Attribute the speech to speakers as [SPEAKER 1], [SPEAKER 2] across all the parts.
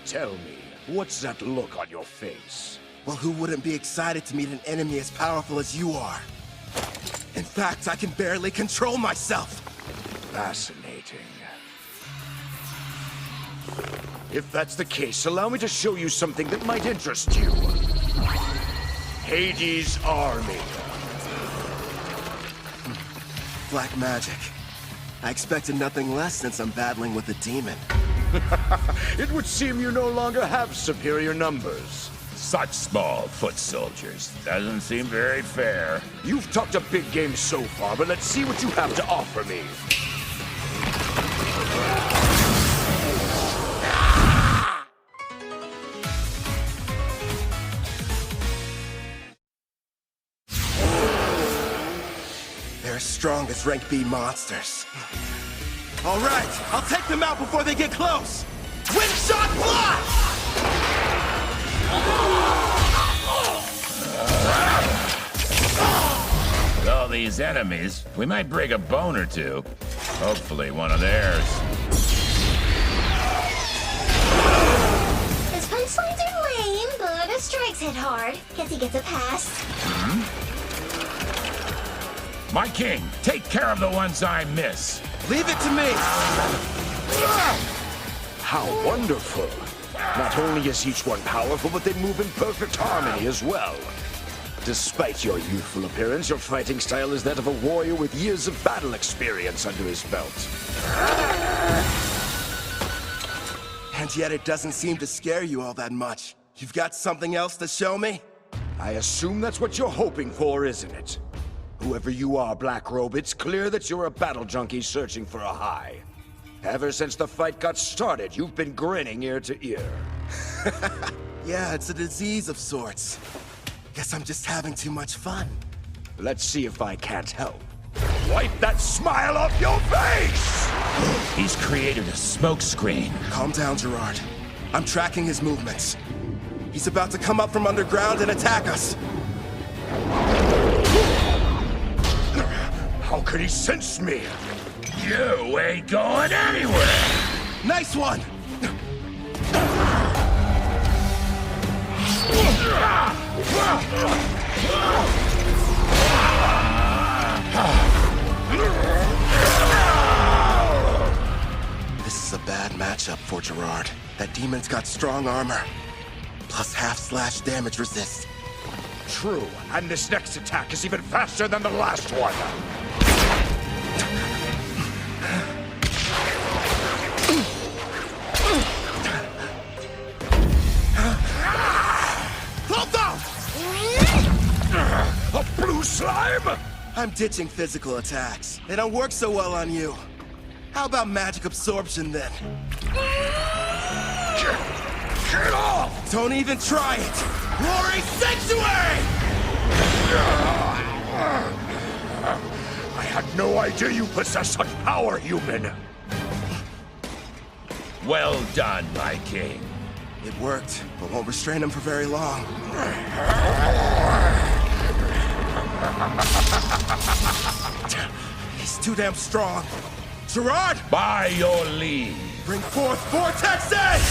[SPEAKER 1] Tell me, what's that look on your face?
[SPEAKER 2] Well, who wouldn't be excited to meet an enemy as powerful as you are? In fact, I can barely control myself.
[SPEAKER 1] Fascinating. If that's the case, allow me to show you something that might interest you. Hades' army.
[SPEAKER 2] Black magic. I expected nothing less since I'm battling with a demon.
[SPEAKER 1] It would seem you no longer have superior numbers.
[SPEAKER 3] Such small foot soldiers. Doesn't seem very fair.
[SPEAKER 1] You've talked a big game so far, but let's see what you have to offer me.
[SPEAKER 2] They're as strong as rank B monsters. All right, I'll take them out before they get close. Wind shot blast!
[SPEAKER 3] With all these enemies, we might break a bone or two. Hopefully one of theirs.
[SPEAKER 4] His punchlines are lame, but his strikes hit hard. Guess he gets a pass.
[SPEAKER 3] My king, take care of the ones I miss.
[SPEAKER 2] Leave it to me!
[SPEAKER 1] How wonderful! Not only is each one powerful, but they move in perfect harmony as well. Despite your youthful appearance, your fighting style is that of a warrior with years of battle experience under his belt.
[SPEAKER 2] And yet it doesn't seem to scare you all that much. You've got something else to show me?
[SPEAKER 1] I assume that's what you're hoping for, isn't it? Whoever you are, Black Robe, it's clear that you're a battle junkie searching for a high. Ever since the fight got started, you've been grinning ear to ear.
[SPEAKER 2] Yeah, it's a disease of sorts. Guess I'm just having too much fun.
[SPEAKER 1] Let's see if I can't help. Wipe that smile off your face!
[SPEAKER 3] He's created a smoke screen.
[SPEAKER 2] Calm down, Gerard. I'm tracking his movements. He's about to come up from underground and attack us.
[SPEAKER 1] How could he sense me?
[SPEAKER 3] You ain't going anywhere!
[SPEAKER 2] Nice one! This is a bad matchup for Gerard. That demon's got strong armor, plus half-slash damage resist.
[SPEAKER 1] True, and this next attack is even faster than the last one. A blue slime?
[SPEAKER 2] I'm ditching physical attacks. They don't work so well on you. How about magic absorption then?
[SPEAKER 1] Get off!
[SPEAKER 2] Don't even try it! Glory Sanctuary!
[SPEAKER 1] I had no idea you possess such power, human.
[SPEAKER 3] Well done, my king.
[SPEAKER 2] It worked, but won't restrain him for very long. He's too damn strong. Gerard!
[SPEAKER 3] By your leave.
[SPEAKER 2] Bring forth Vortex Edge!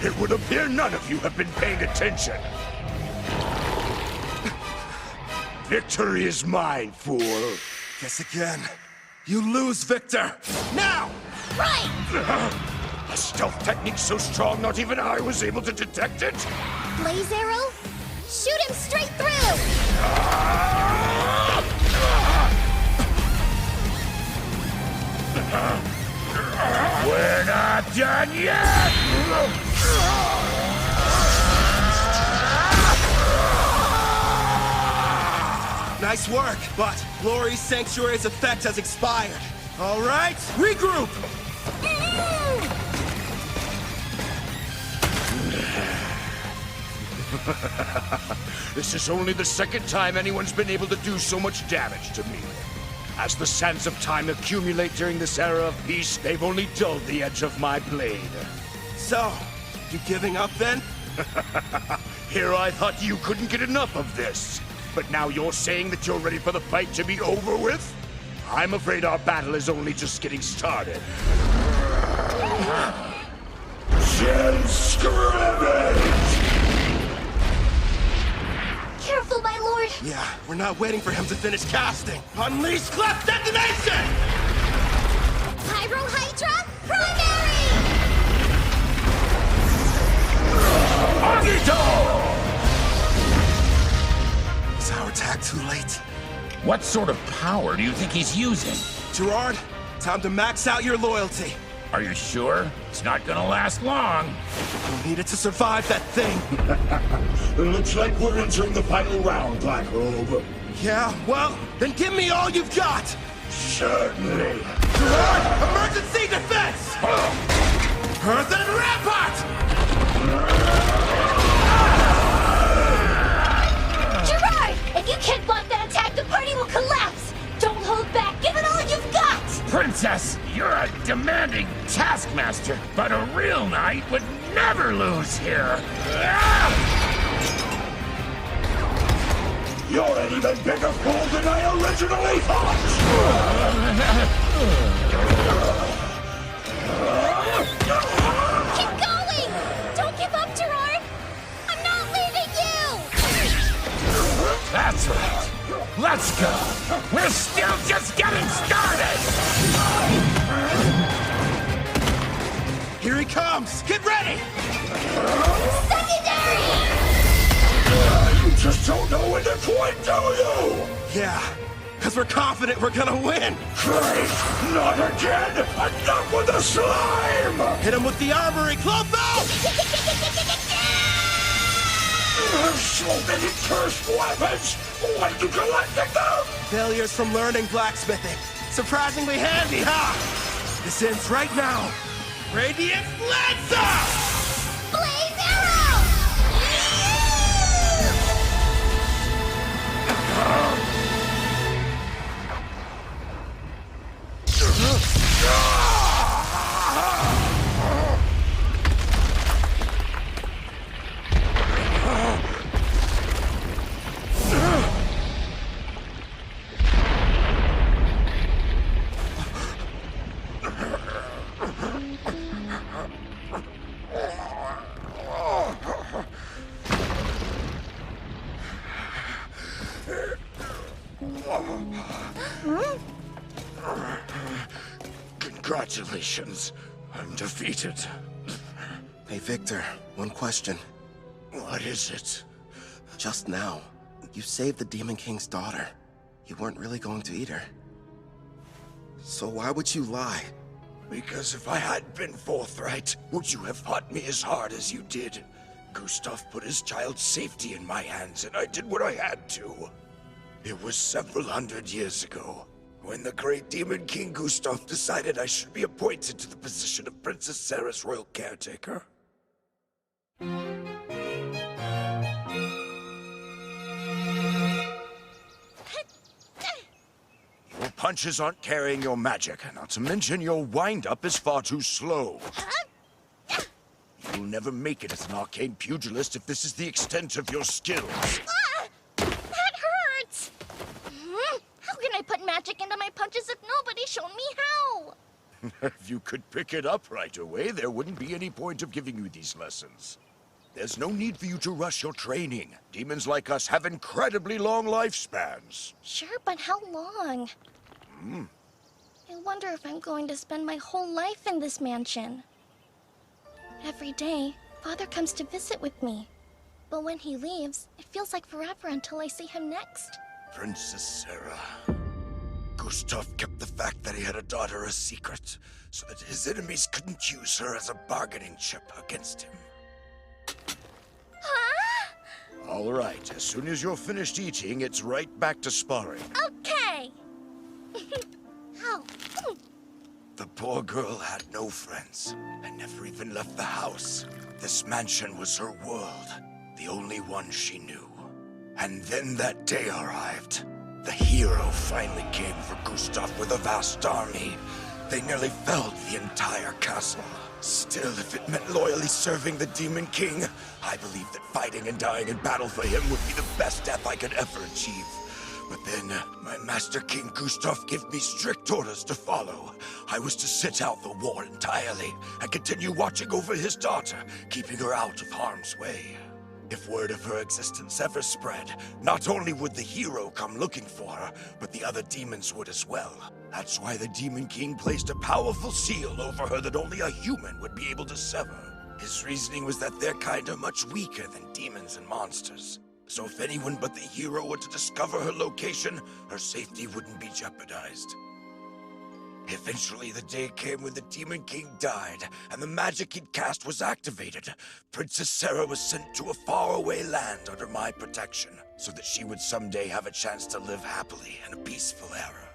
[SPEAKER 1] It would appear none of you have been paying attention. Victory is mine, fool.
[SPEAKER 2] Guess again. You lose, Victor! Now!
[SPEAKER 4] Right!
[SPEAKER 1] A stealth technique so strong not even I was able to detect it?
[SPEAKER 4] Blaze arrow? Shoot him straight through!
[SPEAKER 3] We're not done yet!
[SPEAKER 2] Nice work, but Glory Sanctuary's effect has expired. All right, regroup!
[SPEAKER 1] This is only the second time anyone's been able to do so much damage to me. As the sands of time accumulate during this era of peace, they've only dulled the edge of my blade.
[SPEAKER 2] So, you giving up then?
[SPEAKER 1] Here I thought you couldn't get enough of this. But now you're saying that you're ready for the fight to be over with? I'm afraid our battle is only just getting started. Gen scrimmage!
[SPEAKER 4] Careful, my lord.
[SPEAKER 2] Yeah, we're not waiting for him to finish casting. Unleash Clef Detonation!
[SPEAKER 4] Pyro Hydra, primary!
[SPEAKER 3] Agito!
[SPEAKER 2] Is our attack too late?
[SPEAKER 3] What sort of power do you think he's using?
[SPEAKER 2] Gerard, time to max out your loyalty.
[SPEAKER 3] Are you sure? It's not gonna last long.
[SPEAKER 2] You'll need it to survive that thing.
[SPEAKER 1] It looks like we're entering the final round, Black Robe.
[SPEAKER 2] Yeah, well, then give me all you've got!
[SPEAKER 1] Certainly.
[SPEAKER 2] Gerard, emergency defense! Earthen Rampart!
[SPEAKER 4] Gerard, if you can't block that attack, the party will collapse! Don't hold back, give it all you've got!
[SPEAKER 3] Princess, you're a demanding taskmaster, but a real knight would never lose here.
[SPEAKER 1] You're an even bigger fool than I originally thought!
[SPEAKER 4] Keep going! Don't give up, Gerard! I'm not leaving you!
[SPEAKER 3] That's right. Let's go. We're still just getting started.
[SPEAKER 2] Here he comes! Get ready!
[SPEAKER 4] Secondary!
[SPEAKER 1] You just don't know when to quit, do you?
[SPEAKER 2] Yeah, because we're confident we're gonna win!
[SPEAKER 1] Great! Not again! Enough with the slime!
[SPEAKER 2] Hit him with the armory, Clotho!
[SPEAKER 1] So many cursed weapons! When you collected them?
[SPEAKER 2] Failures from learning blacksmithing. Surprisingly handy, huh? This ends right now. Radiant Lancer!
[SPEAKER 4] Blaze Arrow!
[SPEAKER 1] Congratulations. I'm defeated.
[SPEAKER 2] Hey, Victor, one question.
[SPEAKER 1] What is it?
[SPEAKER 2] Just now, you saved the Demon King's daughter. You weren't really going to eat her. So why would you lie?
[SPEAKER 1] Because if I had been forthright, would you have fought me as hard as you did? Gustav put his child's safety in my hands, and I did what I had to. It was several hundred years ago, when the great Demon King Gustav decided I should be appointed to the position of Princess Sarah's royal caretaker. Your punches aren't carrying your magic, not to mention your wind-up is far too slow. You'll never make it as an arcane pugilist if this is the extent of your skills.
[SPEAKER 4] Ah! That hurts! How can I put magic into my punches if nobody's shown me how?
[SPEAKER 1] If you could pick it up right away, there wouldn't be any point of giving you these lessons. There's no need for you to rush your training. Demons like us have incredibly long lifespans.
[SPEAKER 4] Sure, but how long? I wonder if I'm going to spend my whole life in this mansion. Every day, Father comes to visit with me. But when he leaves, it feels like forever until I see him next.
[SPEAKER 1] Princess Sarah. Gustav kept the fact that he had a daughter a secret, so that his enemies couldn't use her as a bargaining chip against him.
[SPEAKER 4] Huh?
[SPEAKER 1] All right, as soon as you're finished eating, it's right back to sparring.
[SPEAKER 4] Okay. Ow.
[SPEAKER 1] The poor girl had no friends, and never even left the house. This mansion was her world, the only one she knew. And then that day arrived. The hero finally came for Gustav with a vast army. They nearly felled the entire castle. Still, if it meant loyally serving the Demon King, I believe that fighting and dying in battle for him would be the best death I could ever achieve. But then, my Master King Gustav gave me strict orders to follow. I was to sit out the war entirely, and continue watching over his daughter, keeping her out of harm's way. If word of her existence ever spread, not only would the hero come looking for her, but the other demons would as well. That's why the Demon King placed a powerful seal over her that only a human would be able to sever. His reasoning was that their kind are much weaker than demons and monsters. So if anyone but the hero were to discover her location, her safety wouldn't be jeopardized. Eventually, the day came when the Demon King died, and the magic he'd cast was activated. Princess Sarah was sent to a faraway land under my protection, so that she would someday have a chance to live happily in a peaceful era.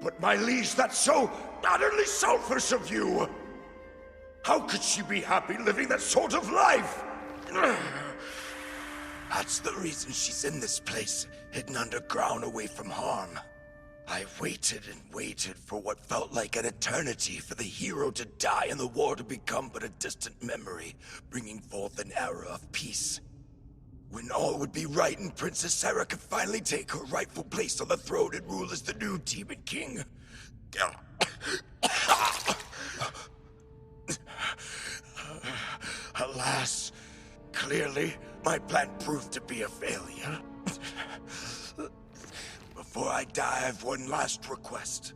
[SPEAKER 1] But my liege, that's so utterly selfish of you! How could she be happy living that sort of life? That's the reason she's in this place, hidden underground away from harm. I waited and waited for what felt like an eternity for the hero to die and the war to become but a distant memory, bringing forth an era of peace. When all would be right and Princess Sarah could finally take her rightful place on the throne and rule as the new Demon King. Alas, clearly my plan proved to be a failure. Before I die, I have one last request.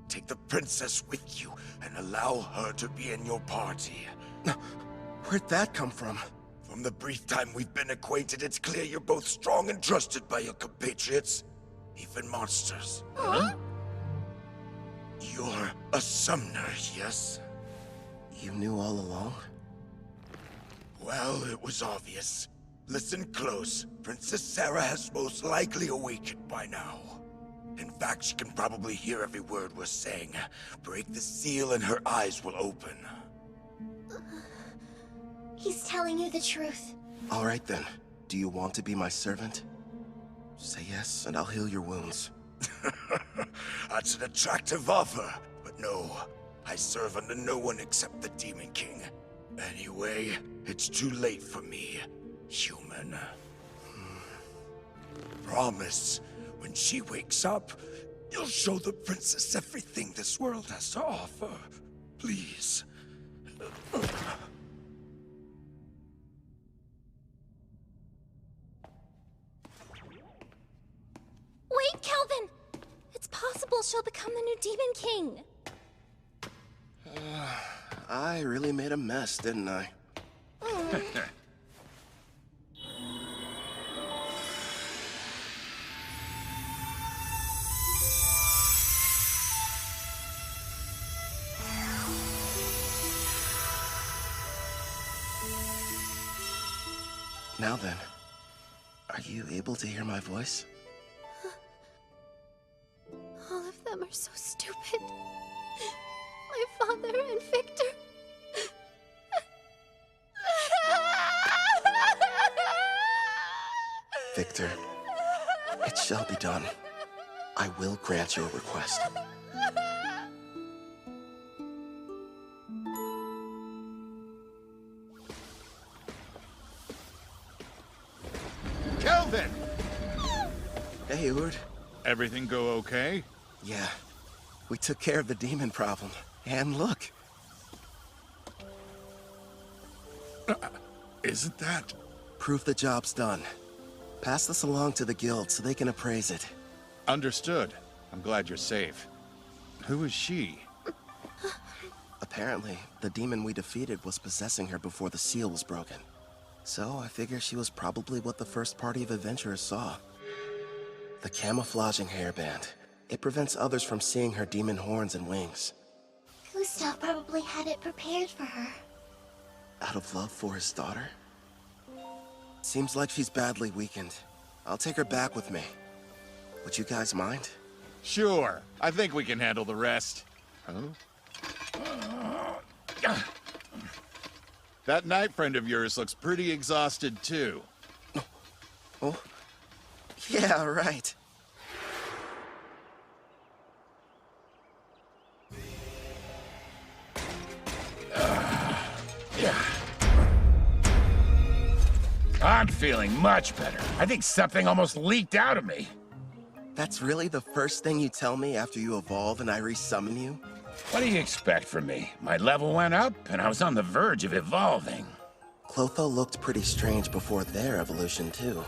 [SPEAKER 1] Take the princess with you and allow her to be in your party.
[SPEAKER 2] Where'd that come from?
[SPEAKER 1] From the brief time we've been acquainted, it's clear you're both strong and trusted by your compatriots, even monsters.
[SPEAKER 4] Huh?
[SPEAKER 1] You're a summoner, yes?
[SPEAKER 2] You knew all along?
[SPEAKER 1] Well, it was obvious. Listen close. Princess Sarah has most likely awakened by now. In fact, she can probably hear every word we're saying. Break the seal and her eyes will open.
[SPEAKER 4] He's telling you the truth.
[SPEAKER 2] All right then. Do you want to be my servant? Say yes, and I'll heal your wounds.
[SPEAKER 1] That's an attractive offer, but no. I serve under no one except the Demon King. Anyway, it's too late for me, human. Promise, when she wakes up, you'll show the princess everything this world has to offer. Please.
[SPEAKER 4] Wait, Kelvin! It's possible she'll become the new Demon King.
[SPEAKER 2] I really made a mess, didn't I? Now then, are you able to hear my voice?
[SPEAKER 4] All of them are so stupid. My father and Victor.
[SPEAKER 2] Victor, it shall be done. I will grant your request.
[SPEAKER 5] Kelvin!
[SPEAKER 2] Hey, Ord.
[SPEAKER 5] Everything go okay?
[SPEAKER 2] Yeah, we took care of the demon problem. And look.
[SPEAKER 5] Isn't that?
[SPEAKER 2] Proof the job's done. Pass this along to the guild so they can appraise it.
[SPEAKER 5] Understood. I'm glad you're safe. Who is she?
[SPEAKER 2] Apparently, the demon we defeated was possessing her before the seal was broken. So I figure she was probably what the first party of adventurers saw. The camouflaging hairband. It prevents others from seeing her demon horns and wings.
[SPEAKER 4] Gustav probably had it prepared for her.
[SPEAKER 2] Out of love for his daughter? Seems like she's badly weakened. I'll take her back with me. Would you guys mind?
[SPEAKER 5] Sure. I think we can handle the rest. Huh? That knight friend of yours looks pretty exhausted, too.
[SPEAKER 2] Oh? Yeah, right.
[SPEAKER 3] I'm feeling much better. I think something almost leaked out of me.
[SPEAKER 2] That's really the first thing you tell me after you evolve and I resummon you?
[SPEAKER 3] What do you expect from me? My level went up, and I was on the verge of evolving.
[SPEAKER 2] Clotho looked pretty strange before their evolution, too.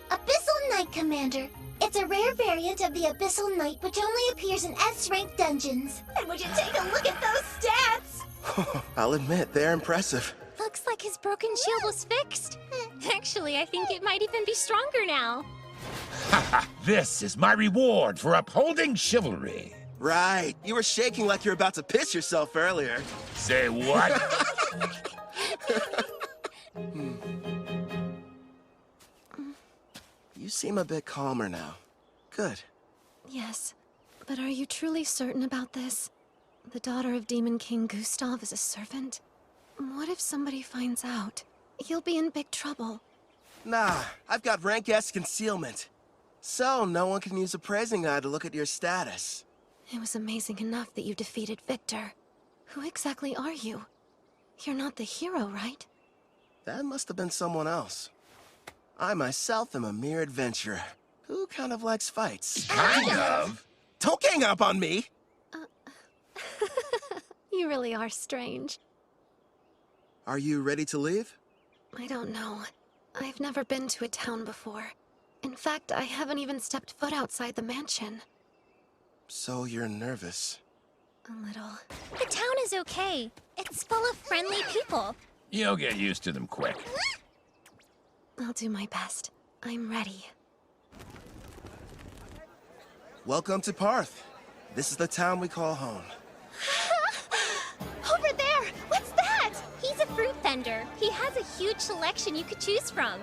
[SPEAKER 6] Abyssal Knight, Commander. It's a rare variant of the Abyssal Knight which only appears in S-rank dungeons. And would you take a look at those stats?
[SPEAKER 2] I'll admit, they're impressive.
[SPEAKER 7] Looks like his broken shield was fixed. Actually, I think it might even be stronger now.
[SPEAKER 3] Haha, this is my reward for upholding chivalry.
[SPEAKER 2] Right. You were shaking like you were about to piss yourself earlier.
[SPEAKER 3] Say what?
[SPEAKER 2] You seem a bit calmer now. Good.
[SPEAKER 7] Yes, but are you truly certain about this? The daughter of Demon King Gustav is a servant? What if somebody finds out? You'll be in big trouble.
[SPEAKER 2] Nah, I've got rank S concealment. So, no one can use a praising eye to look at your status.
[SPEAKER 7] It was amazing enough that you defeated Victor. Who exactly are you? You're not the hero, right?
[SPEAKER 2] That must have been someone else. I myself am a mere adventurer who kind of likes fights.
[SPEAKER 3] Kind of.
[SPEAKER 2] Don't gang up on me!
[SPEAKER 7] You really are strange.
[SPEAKER 2] Are you ready to leave?
[SPEAKER 7] I don't know. I've never been to a town before. In fact, I haven't even stepped foot outside the mansion.
[SPEAKER 2] So you're nervous.
[SPEAKER 7] A little.
[SPEAKER 6] The town is okay. It's full of friendly people.
[SPEAKER 3] You'll get used to them quick.
[SPEAKER 7] I'll do my best. I'm ready.
[SPEAKER 2] Welcome to Parth. This is the town we call home.
[SPEAKER 6] Over there! What's that? He's a fruit vendor. He has a huge selection you could choose from.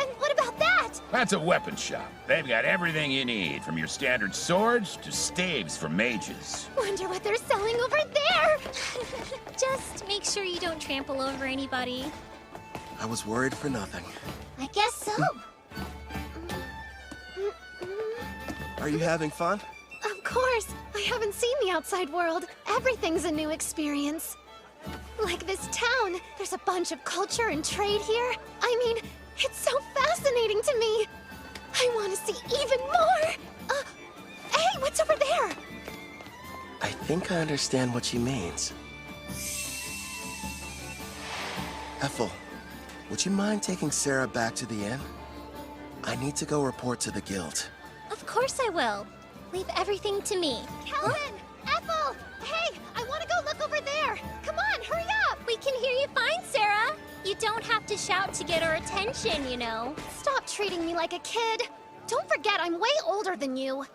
[SPEAKER 6] And what about that?
[SPEAKER 3] That's a weapon shop. They've got everything you need, from your standard swords to staves for mages.
[SPEAKER 6] Wonder what they're selling over there!
[SPEAKER 7] Just make sure you don't trample over anybody.
[SPEAKER 2] I was worried for nothing.
[SPEAKER 6] I guess so.
[SPEAKER 2] Are you having fun?
[SPEAKER 7] Of course! I haven't seen the outside world. Everything's a new experience. Like this town, there's a bunch of culture and trade here. I mean, it's so fascinating to me. I want to see even more. Hey, what's over there?
[SPEAKER 2] I think I understand what she means. Ethel, would you mind taking Sarah back to the inn? I need to go report to the guild.
[SPEAKER 6] Of course I will. Leave everything to me. Calvin! Ethel! Hey, I want to go look over there. Come on, hurry up.
[SPEAKER 7] We can hear you fine, Sarah. You don't have to shout to get our attention, you know.
[SPEAKER 6] Stop treating me like a kid. Don't forget, I'm way older than you.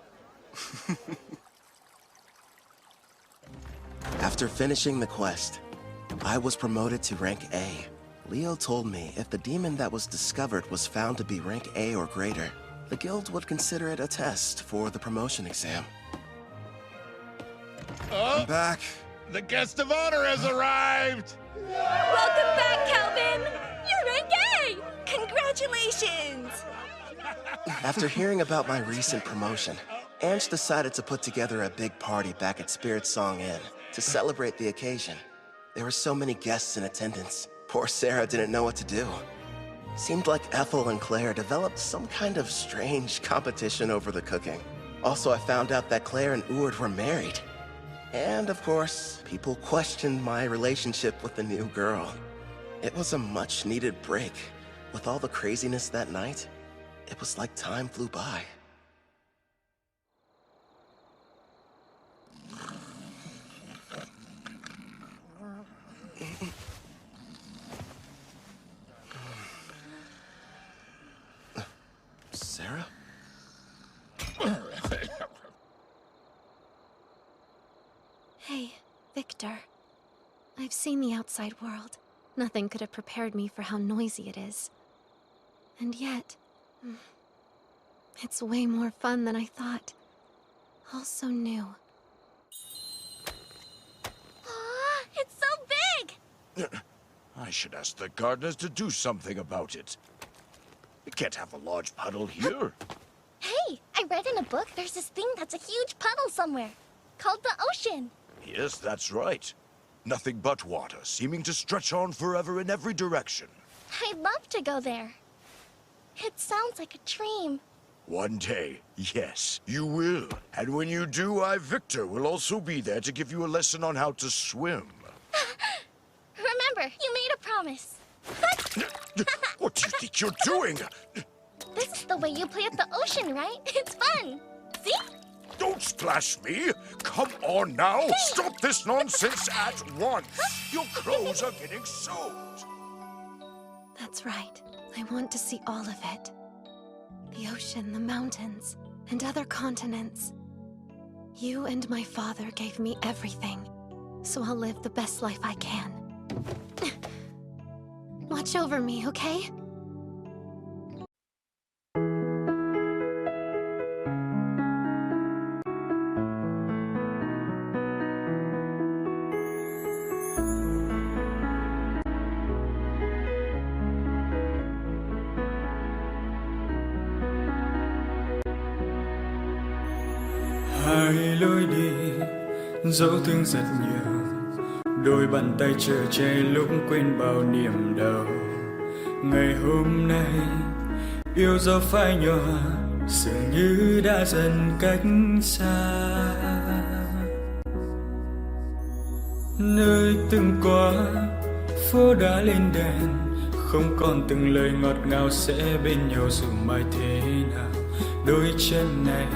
[SPEAKER 2] After finishing the quest, I was promoted to rank A. Leo told me if the demon that was discovered was found to be rank A or greater, the guild would consider it a test for the promotion exam. I'm back.
[SPEAKER 5] The guest of honor has arrived!
[SPEAKER 7] Welcome back, Calvin. You're rank A. Congratulations.
[SPEAKER 2] After hearing about my recent promotion, Ange decided to put together a big party back at Spirit Song Inn to celebrate the occasion. There were so many guests in attendance. Poor Sarah didn't know what to do. Seemed like Ethel and Claire developed some kind of strange competition over the cooking. Also, I found out that Claire and Ord were married. And of course, people questioned my relationship with the new girl. It was a much-needed break. With all the craziness that night, it was like time flew by. Sarah?
[SPEAKER 7] Hey, Victor. I've seen the outside world. Nothing could have prepared me for how noisy it is. And yet, it's way more fun than I thought. All so new.
[SPEAKER 6] Aw, it's so big!
[SPEAKER 1] I should ask the gardeners to do something about it. We can't have a large puddle here.
[SPEAKER 4] Hey, I read in a book there's this thing that's a huge puddle somewhere, called the ocean.
[SPEAKER 1] Yes, that's right. Nothing but water, seeming to stretch on forever in every direction.
[SPEAKER 4] I'd love to go there. It sounds like a dream.
[SPEAKER 1] One day, yes, you will. And when you do, I, Victor, will also be there to give you a lesson on how to swim.
[SPEAKER 4] Remember, you made a promise.
[SPEAKER 1] What do you think you're doing?
[SPEAKER 4] This is the way you play at the ocean, right? It's fun. See?
[SPEAKER 1] Don't splash me! Come on now! Stop this nonsense at once! Your clothes are getting soaked!
[SPEAKER 7] That's right. I want to see all of it. The ocean, the mountains, and other continents. You and my father gave me everything, so I'll live the best life I can. Watch over me, okay?
[SPEAKER 8] Hai lối đi dẫu thương rất nhiều, đôi bàn tay chờ che lúc quên bao niềm đau. Ngày hôm nay yêu dấu phai nhòa dường như đã dần cách xa. Nơi từng qua phố đã lên đèn, không còn từng lời ngọt ngào sẽ bên nhau dù mai thế nào. Đôi chân này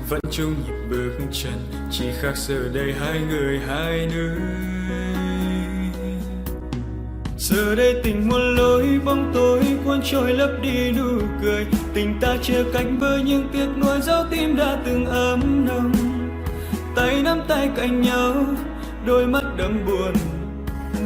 [SPEAKER 8] vẫn chung nhịp bước chân, chỉ khác giờ đây hai người hai nơi. Giờ đây tình muôn lối bóng tối cuốn trôi lấp đi nụ cười, tình ta chia cánh với những tiếc nuối dấu tim đã từng ấm nồng. Tay nắm tay cạnh nhau, đôi mắt đẫm buồn.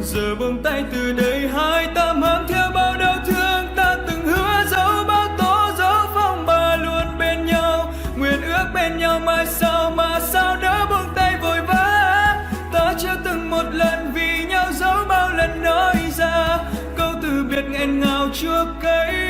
[SPEAKER 8] Giờ buông tay từ đây hai ta mang theo bao đau thương ta từng hứa dấu bao tố dấu phong ba luôn bên nhau. Nguyện ước bên nhau mai sau mà sao đỡ buông tay vội vã. Ta chưa từng một lần vì nhau dấu bao lần nói ra câu từ biệt nghẹn ngào chua cay.